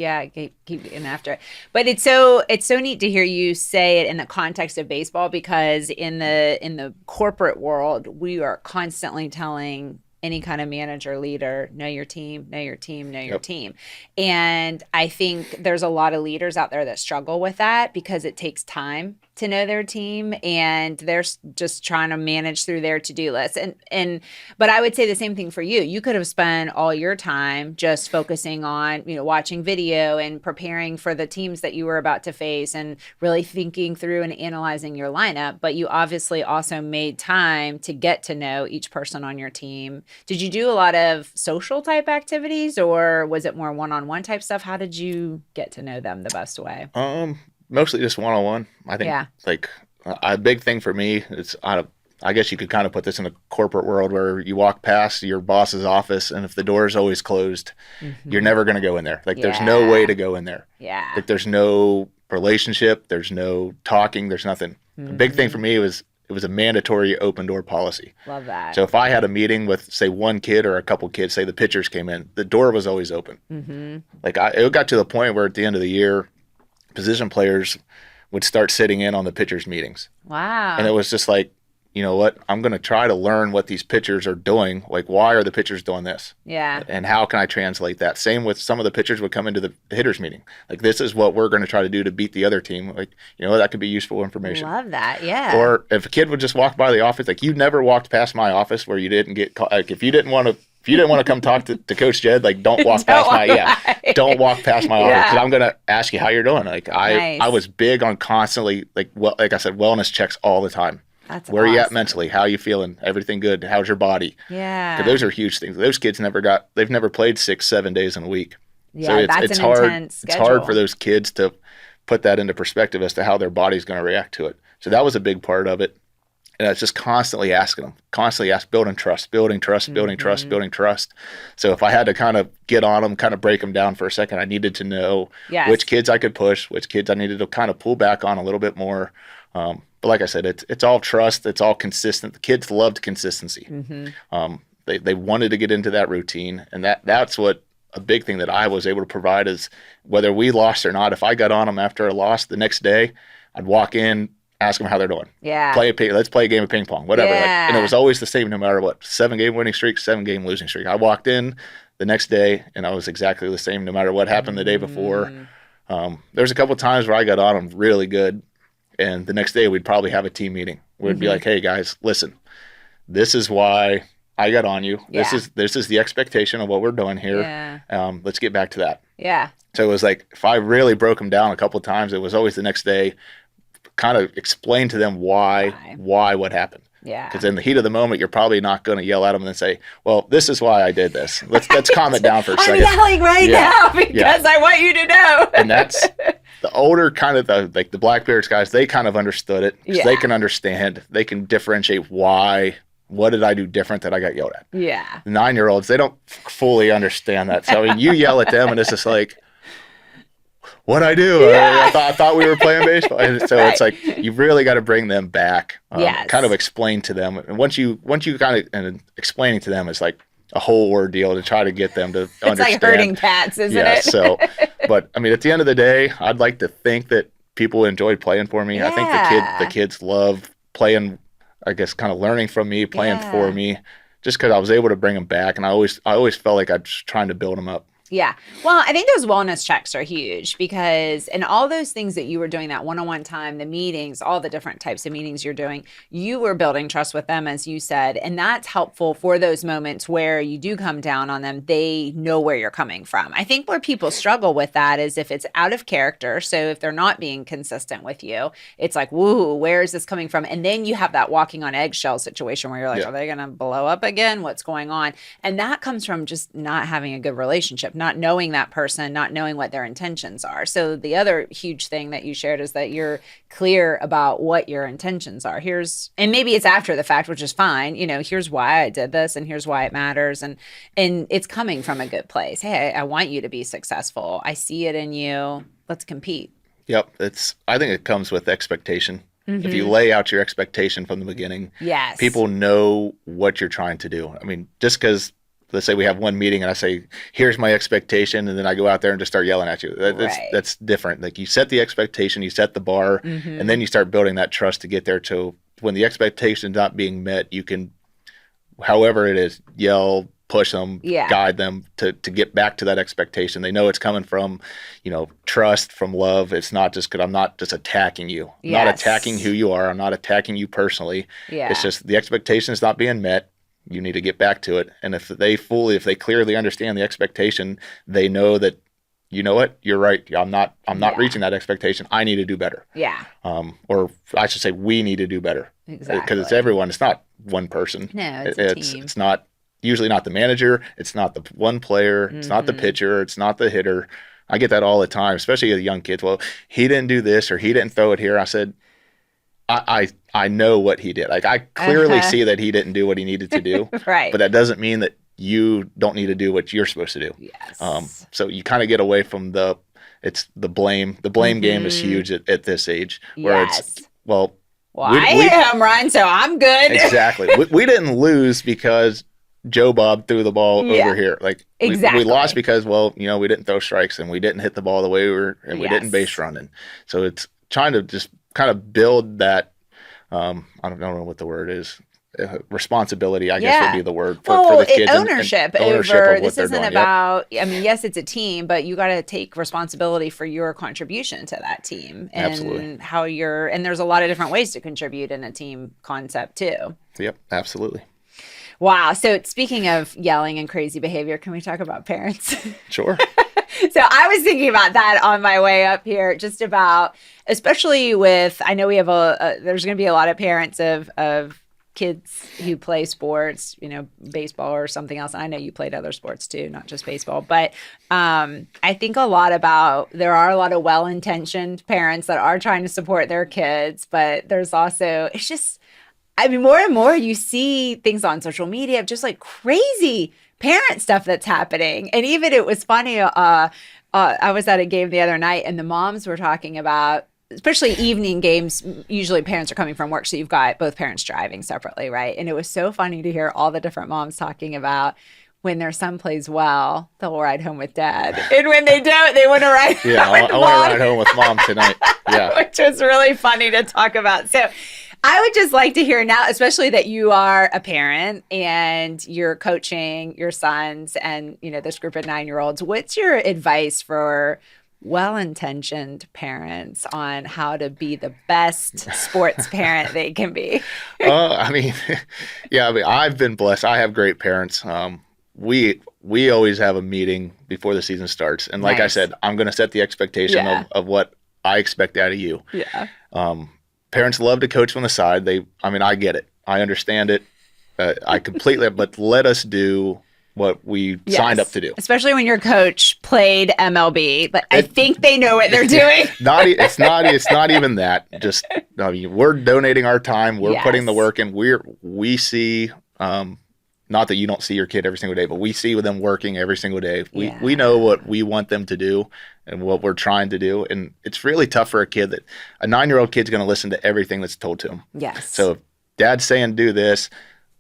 getting after it. But it's so neat to hear you say it in the context of baseball, because in the corporate world, we are constantly telling any kind of manager, leader, know your team, know your team, know your team. And I think there's a lot of leaders out there that struggle with that because it takes time to know their team, and they're just trying to manage through their to-do list. But I would say the same thing for you. You could have spent all your time just focusing on, watching video and preparing for the teams that you were about to face and really thinking through and analyzing your lineup. But you obviously also made time to get to know each person on your team. Did you do a lot of social type activities, or was it more one-on-one type stuff? How did you get to know them the best way? Mostly just one-on-one. I think like a big thing for me is I guess you could kind of put this in a corporate world where you walk past your boss's office, and if the door is always closed, you're never going to go in there. Like there's no way to go in there. Yeah. Like there's no relationship, there's no talking, there's nothing. The big thing for me was it was a mandatory open door policy. Love that. So if I had a meeting with, say, one kid or a couple kids, say the pitchers came in, the door was always open. Mm-hmm. Like it got to the point where at the end of the year, position players would start sitting in on the pitchers' meetings. Wow. And it was just like, you know what? I'm going to try to learn what these pitchers are doing. Like, why are the pitchers doing this? Yeah. And how can I translate that? Same with some of the pitchers would come into the hitters meeting. Like, this is what we're going to try to do to beat the other team. Like, that could be useful information. Love that. Yeah. Or if a kid would just walk by the office, like, you never walked past my office where you didn't get caught. Like, if you didn't want to come talk to Coach Jedd, like, don't walk past my office. Because I'm going to ask you how you're doing. Like, I was big on constantly, like I said, wellness checks all the time. That's Where awesome. are you at mentally? How are you feeling? Everything good? How's your body? Yeah. 'Cause those are huge things. Those kids they've never played 6-7 days in a week. Yeah, so it's hard. Intense schedule. It's hard for those kids to put that into perspective as to how their body's going to react to it. So that was a big part of it. And it's just constantly asking them, building trust, building trust, building trust, building trust. So if I had to kind of get on them, kind of break them down for a second, I needed to know which kids I could push, which kids I needed to kind of pull back on a little bit more. But like I said, it's all trust. It's all consistent. The kids loved consistency. They wanted to get into that routine. And that's what a big thing that I was able to provide is whether we lost or not, if I got on them after a loss the next day, I'd walk in, ask them how they're doing. Yeah. Let's play a game of ping pong, whatever. Yeah. And it was always the same no matter what. 7-game winning streak, 7-game losing streak. I walked in the next day and I was exactly the same no matter what happened the day before. There's a couple of times where I got on them really good. And the next day we'd probably have a team meeting. We'd be like, hey guys, listen, this is why I got on you. Yeah. This is the expectation of what we're doing here. Yeah. Let's get back to that. Yeah. So it was like, if I really broke them down a couple of times, it was always the next day, kind of explain to them why what happened. Yeah. Because in the heat of the moment, you're probably not going to yell at them and say, well, this is why I did this. Let's calm it down for a second. I'm yelling right now because I want you to know. And that's the older kind of the Blackbeards guys, they kind of understood it. They can understand. They can differentiate why. What did I do different that I got yelled at? Yeah. 9-year-olds, they don't fully understand that. So I mean, you yell at them and it's just like, what'd I do? Yeah. I thought we were playing baseball. And so it's like, you've really got to bring them back, kind of explain to them. And once you kind of, and explaining to them is like a whole ordeal to try to get them to understand. It's like herding cats, isn't it? So, but I mean, at the end of the day, I'd like to think that people enjoyed playing for me. Yeah. I think the kids love playing, I guess, kind of learning from me, playing for me, just because I was able to bring them back. And I always felt like I was trying to build them up. Yeah. Well, I think those wellness checks are huge because, and all those things that you were doing, that one-on-one time, the meetings, all the different types of meetings you're doing, you were building trust with them, as you said. And that's helpful for those moments where you do come down on them. They know where you're coming from. I think where people struggle with that is if it's out of character. So if they're not being consistent with you, it's like, woo, where is this coming from? And then you have that walking on eggshells situation where you're like, are they going to blow up again? What's going on? And that comes from just not having a good relationship, not knowing that person, not knowing what their intentions are. So the other huge thing that you shared is that you're clear about what your intentions are. And maybe it's after the fact, which is fine. Here's why I did this and here's why it matters. And it's coming from a good place. Hey, I want you to be successful. I see it in you. Let's compete. Yep. I think it comes with expectation. If you lay out your expectation from the beginning, people know what you're trying to do. I mean, just because let's say we have one meeting and I say, here's my expectation. And then I go out there and just start yelling at you. That's different. Like you set the expectation, you set the bar, and then you start building that trust to get there to when the expectation is not being met, you can, however it is, yell, push them, guide them to get back to that expectation. They know it's coming from, trust, from love. It's not just because I'm not just attacking you. I'm not attacking who you are. I'm not attacking you personally. It's just the expectation is not being met. You need to get back to it. And if they clearly understand the expectation, they know that, you know what, you're right. I'm not reaching that expectation. I need to do better. Yeah. Or I should say we need to do better. Exactly. Because it's everyone. It's not one person. No, it's a team. It's not usually not the manager. It's not the one player. It's not the pitcher. It's not the hitter. I get that all the time, especially the young kids. Well, he didn't do this or he didn't throw it here. I said, I know what he did. Like I clearly see that he didn't do what he needed to do. Right. But that doesn't mean that you don't need to do what you're supposed to do. Yes. So you kind of get away from the blame. The blame game is huge at this age where it's, well, I hit a home run, so I'm good. Exactly. we didn't lose because Joe Bob threw the ball over here. Like we lost because, we didn't throw strikes and we didn't hit the ball the way we were, and we didn't base run. And so it's trying to just kind of build that, I don't know what the word is, responsibility, I guess would be the word for the kids. Ownership over this what they're isn't doing. about, I mean, yes, it's a team, but you got to take responsibility for your contribution to that team and absolutely. And there's a lot of different ways to contribute in a team concept too. Yep, absolutely. Wow. So speaking of yelling and crazy behavior, can we talk about parents? Sure. So I was thinking about that on my way up here, just about, especially with, I know we have there's going to be a lot of parents of kids who play sports, baseball or something else. And I know you played other sports too, not just baseball. But I think there are a lot of well-intentioned parents that are trying to support their kids, but there's also, it's just, I mean, more and more you see things on social media of just like crazy parent stuff that's happening. And even it was funny. I was at a game the other night and the moms were talking about, especially evening games, usually parents are coming from work. So you've got both parents driving separately, right? And it was so funny to hear all the different moms talking about when their son plays well, they'll ride home with dad. And when they don't, they want to ride home with mom. I want to ride home with mom tonight. Yeah. Which was really funny to talk about. So I would just like to hear now, especially that you are a parent and you're coaching your sons and, you know, this group of 9-year-olds. What's your advice for well-intentioned parents on how to be the best sports parent they can be? I mean, I've been blessed. I have great parents. We always have a meeting before the season starts. And like I said, I'm going to set the expectation of what I expect out of you. Yeah. Parents love to coach from the side. I get it. I understand it. I completely, but let us do what we signed up to do. Especially when your coach played MLB, but I think they know what they're doing. It's not even that. Just, we're donating our time. We're putting the work in. We see, not that you don't see your kid every single day, but we see them working every single day. We know what we want them to do and what we're trying to do. And it's really tough for a 9-year-old kid's going to listen to everything that's told to him. Yes. So if dad's saying do this,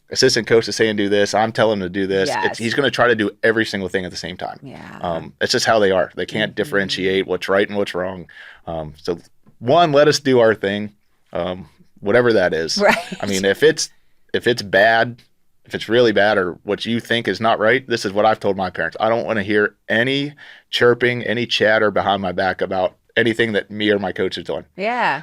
assistant coach is saying do this, I'm telling him to do this. He's going to try to do every single thing at the same time. Yeah. It's just how they are. They can't differentiate what's right and what's wrong. So one, let us do our thing, whatever that is. Right. I mean, if it's bad, if it's really bad or what you think is not right, this is what I've told my parents. I don't want to hear any chirping, any chatter behind my back about anything that me or my coach is doing. Yeah.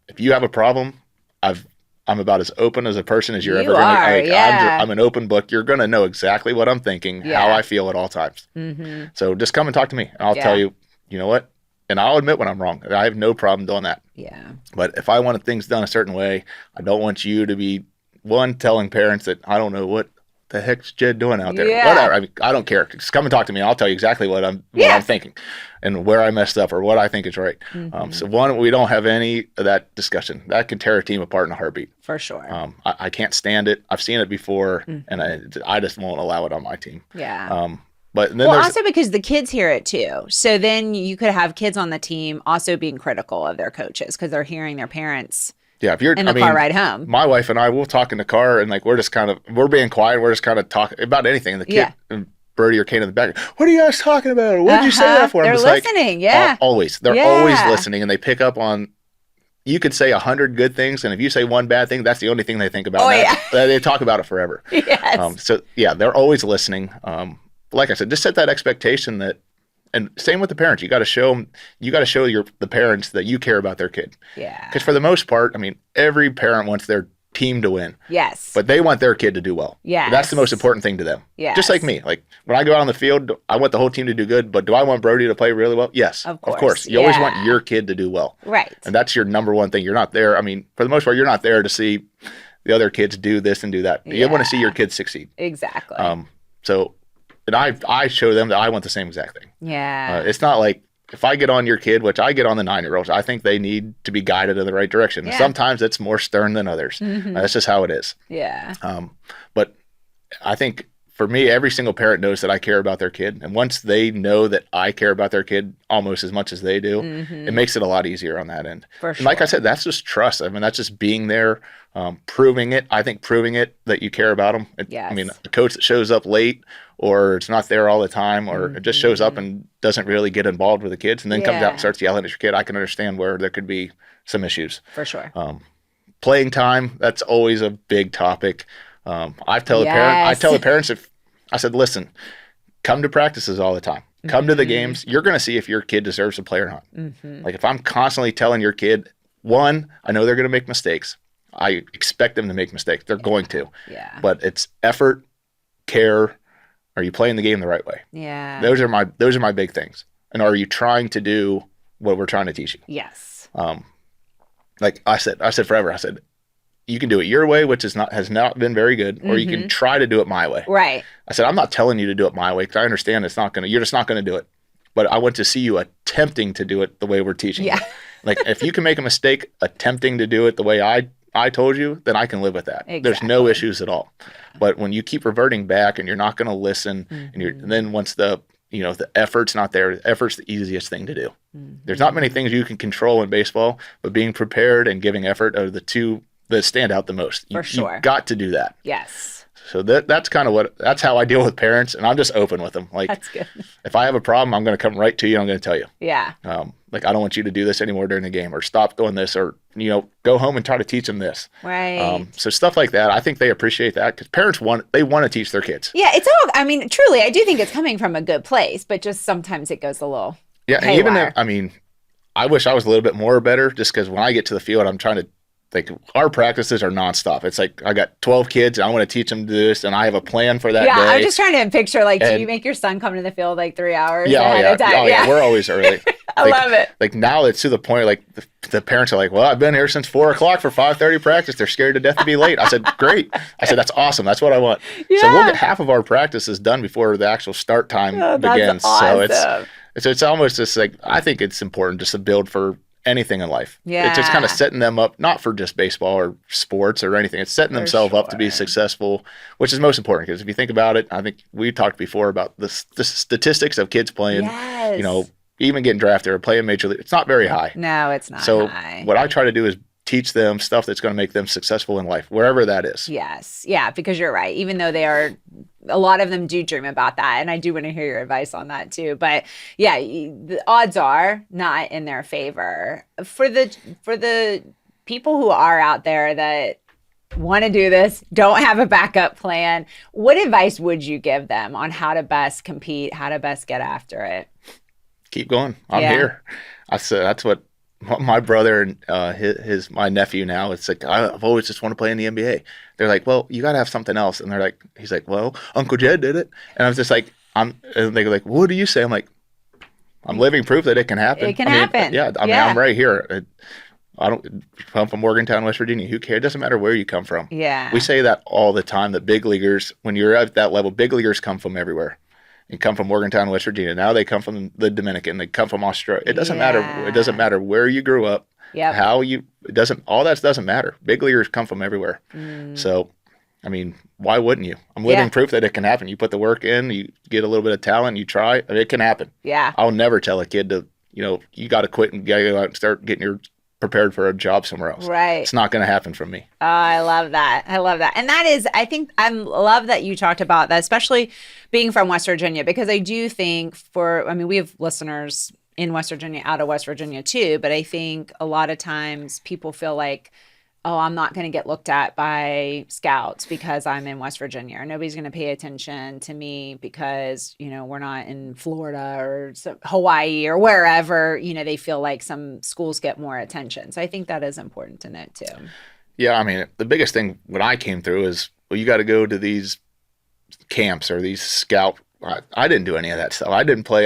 If you have a problem, I'm about as open as a person as you're ever going to. I'm an open book. You're going to know exactly what I'm thinking, how I feel at all times. Mm-hmm. So just come and talk to me, and I'll tell you, you know what? And I'll admit when I'm wrong. I have no problem doing that. Yeah. But if I want things done a certain way, I don't want you to be telling parents that I don't know what the heck's Jedd doing out there. Whatever. I mean, I don't care. Just come and talk to me. I'll tell you exactly what I'm thinking and where I messed up or what I think is right. Mm-hmm. So one, we don't have any of that discussion. That can tear a team apart in a heartbeat. For sure. I can't stand it. I've seen it before, and I just won't allow it on my team. Yeah. But then also because the kids hear it too. So then you could have kids on the team also being critical of their coaches because they're hearing their parents. Yeah, if you're in the car ride home. My wife and I will talk in the car, and like we're being quiet. We're just kind of talking about anything. And the kid and Brody or Kane in the back, what are you guys talking about? What did you say that for? They're listening. Always. They're always listening, and they pick up on. You could say 100 good things, and if you say one bad thing, that's the only thing they think about. They talk about it forever. Yes. They're always listening. Like I said, just set that expectation that. And same with the parents. You got to show the parents that you care about their kid. Yeah. Because for the most part, I mean, every parent wants their team to win. Yes. But they want their kid to do well. Yeah. That's the most important thing to them. Yeah. Just like me. Like when I go out on the field, I want the whole team to do good. But do I want Brody to play really well? Yes. Of course. Of course. You always want your kid to do well. Right. And that's your number one thing. You're not there. I mean, for the most part, you're not there to see the other kids do this and do that. You want to see your kids succeed. Exactly. And I show them that I want the same exact thing. Yeah. It's not like if I get on your kid, which I get on the 9-year-olds, I think they need to be guided in the right direction. Yeah. Sometimes it's more stern than others. Mm-hmm. That's just how it is. Yeah. But I think for me, every single parent knows that I care about their kid. And once they know that I care about their kid almost as much as they do, it makes it a lot easier on that end. For sure. And like I said, that's just trust. I mean, that's just being there, proving it. I think proving it that you care about them. Yes. I mean, a coach that shows up late or it's not there all the time or it just shows up and doesn't really get involved with the kids and then comes out and starts yelling at your kid, I can understand where there could be some issues. For sure. Playing time, that's always a big topic. I tell the parents, I said, listen, come to practices all the time. Come to the games. You're going to see if your kid deserves to play or not. Mm-hmm. Like if I'm constantly telling your kid, one, I know they're going to make mistakes. I expect them to make mistakes. They're going to. Yeah. But it's effort, care. Are you playing the game the right way? Yeah. Those are my big things. And are you trying to do what we're trying to teach you? Yes. Like I said forever, I said, you can do it your way, which has not been very good, or you can try to do it my way. Right. I said, I'm not telling you to do it my way because I understand you're just not going to do it. But I want to see you attempting to do it the way we're teaching you. Like if you can make a mistake attempting to do it the way I I told you, then I can live with that. Exactly. There's no issues at all. But when you keep reverting back and you're not going to listen, and then once the effort's not there, the effort's the easiest thing to do. There's not many things you can control in baseball, but being prepared and giving effort are the two that stand out the most. For sure. You've got to do that. Yes. So that's kind of that's how I deal with parents, and I'm just open with them. Like, that's good. If I have a problem, I'm going to come right to you. I'm going to tell you. Yeah. Like, I don't want you to do this anymore during the game, or stop doing this, or, go home and try to teach them this. Right. So stuff like that, I think they appreciate that, because parents want to teach their kids. Yeah. It's all, I mean, truly, I do think it's coming from a good place, but just sometimes it goes a little and even if, I wish I was a little bit more better, just because when I get to the field, I'm trying to, like, our practices are nonstop. It's like, I got 12 kids and I want to teach them this, and I have a plan for that day. Yeah, I'm just trying to picture, like, do you make your son come to the field like 3 hours ahead of time? Yeah, we're always early. I love it. Like, now it's to the point, like, the parents are like, well, I've been here since 4 o'clock for 5:30 practice. They're scared to death to be late. I said, great. I said, that's awesome. That's what I want. Yeah. So we'll get half of our practices done before the actual start time begins. That's awesome. So it's almost just like, I think it's important just to build for anything in life. Yeah. It's just kind of setting them up, not for just baseball or sports or anything. It's setting themselves up to be successful, which is most important. Because if you think about it, I think we talked before about the statistics of kids playing, even getting drafted or playing major league. It's not very high. No, it's not so high. What I try to do is teach them stuff that's going to make them successful in life, wherever that is. Yes. Yeah, because you're right. Even though a lot of them do dream about that. And I do want to hear your advice on that too. But yeah, the odds are not in their favor. For the people who are out there that want to do this, don't have a backup plan, what advice would you give them on how to best compete, how to best get after it? Keep going. I'm here. I said that's what my brother and my nephew now, it's like, I've always just want to play in the NBA. They're like, well, you got to have something else. And he's like, well, Uncle Jedd did it. And I was just like, and they're like, what do you say? I'm like, I'm living proof that it can happen. It can happen. Yeah. I mean, I'm right here. I don't come from Morgantown, West Virginia. Who cares? It doesn't matter where you come from. Yeah. We say that all the time, that big leaguers, when you're at that level, big leaguers come from everywhere. And come from Morgantown, West Virginia. Now they come from the Dominican. They come from Australia. It doesn't matter. It doesn't matter where you grew up. Yep. All that doesn't matter. Big leaguers come from everywhere. So, I mean, why wouldn't you? I'm living proof that it can happen. You put the work in, you get a little bit of talent, you try, it can happen. Yeah. I'll never tell a kid to, you got to quit and got to go out and start getting prepared for a job somewhere else. Right. It's not going to happen from me. Oh, I love that. And that is, I think, I love that you talked about that, especially being from West Virginia, because I do think we have listeners in West Virginia, out of West Virginia too, but I think a lot of times people feel like, oh, I'm not going to get looked at by scouts because I'm in West Virginia, or nobody's going to pay attention to me because, we're not in Florida or Hawaii or wherever, they feel like some schools get more attention. So I think that is important to note too. Yeah. I mean, the biggest thing when I came through is, well, you got to go to these camps or these scout. I didn't do any of that stuff. I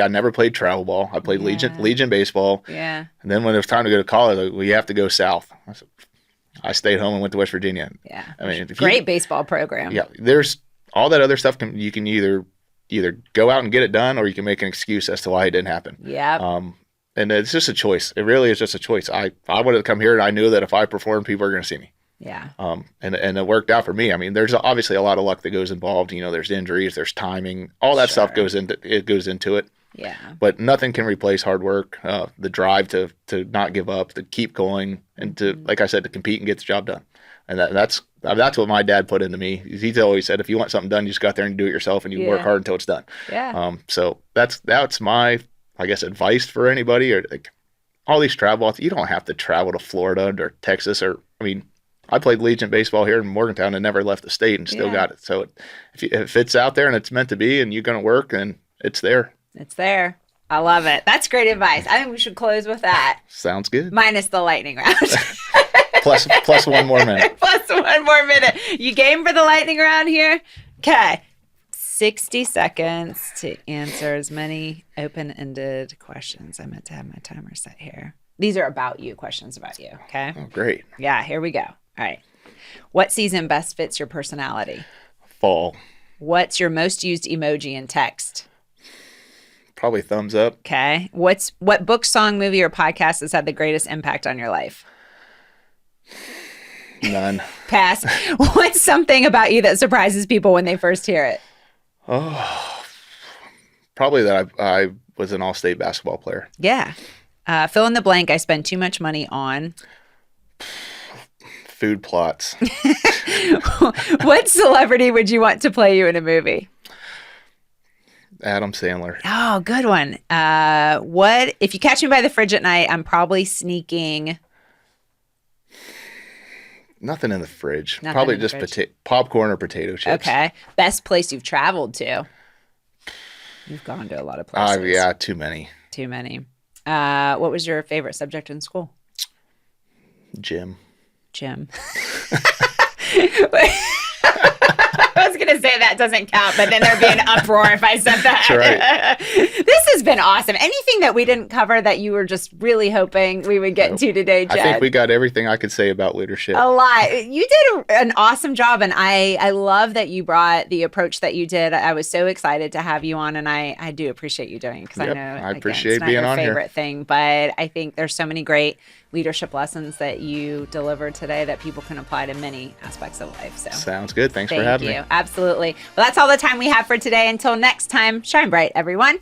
never played travel ball. I played Legion baseball. Yeah. And then when it was time to go to college, well, you have to go south. I stayed home and went to West Virginia. Yeah. I mean, great baseball program. Yeah. There's all that other stuff. You can either go out and get it done, or you can make an excuse as to why it didn't happen. Yeah. And it's just a choice. It really is just a choice. I wanted to come here, and I knew that if I performed, people are going to see me. Yeah. And it worked out for me. I mean, there's obviously a lot of luck that goes involved. There's injuries, there's timing, all that stuff goes into it. Yeah. But nothing can replace hard work, the drive to not give up, to keep going, and to, like I said, to compete and get the job done. And that's what my dad put into me. He's always said, if you want something done, you just go out there and do it yourself, and you work hard until it's done. Yeah. So that's my, I guess, advice for anybody, or like all these travel. You don't have to travel to Florida or Texas, I played Legion baseball here in Morgantown and never left the state and still got it. So if it's out there and it's meant to be and you're going to work, then it's there. It's there. I love it. That's great advice. I think we should close with that. Sounds good. Minus the lightning round. plus 1 more minute. Plus 1 more minute. You game for the lightning round here? Okay. 60 seconds to answer as many open-ended questions. I meant to have my timer set here. These are about you, questions about you. Okay. Oh, great. Yeah, here we go. All right. What season best fits your personality? Fall. What's your most used emoji in text? Probably thumbs up. Okay. What book, song, movie, or podcast has had the greatest impact on your life? None. Pass. What's something about you that surprises people when they first hear it? Oh, probably that I was an all-state basketball player. Yeah. Fill in the blank. I spend too much money on Food plots. What celebrity would you want to play you in a movie? Adam Sandler. Oh, good one. What if you catch me by the fridge at night? I'm probably sneaking. Nothing in the fridge. Nothing Probably in the just fridge. popcorn or potato chips. Okay. Best place you've traveled to? You've gone to a lot of places. Yeah, too many. Too many. What was your favorite subject in school? Gym. I was going to say that doesn't count, but then there'd be an uproar if I said that. That's right. This has been awesome. Anything that we didn't cover that you were just really hoping we would get to today, Jedd? I think we got everything I could say about leadership. A lot. You did an awesome job, and I love that you brought the approach that you did. I was so excited to have you on, and I do appreciate you doing it because I know I appreciate it's not being your on here. favorite thing, but I think there's so many great leadership lessons that you delivered today that people can apply to many aspects of life. So Sounds good. Thanks for thank having you. me. Absolutely. Well, that's all the time we have for today. Until next time, shine bright, everyone.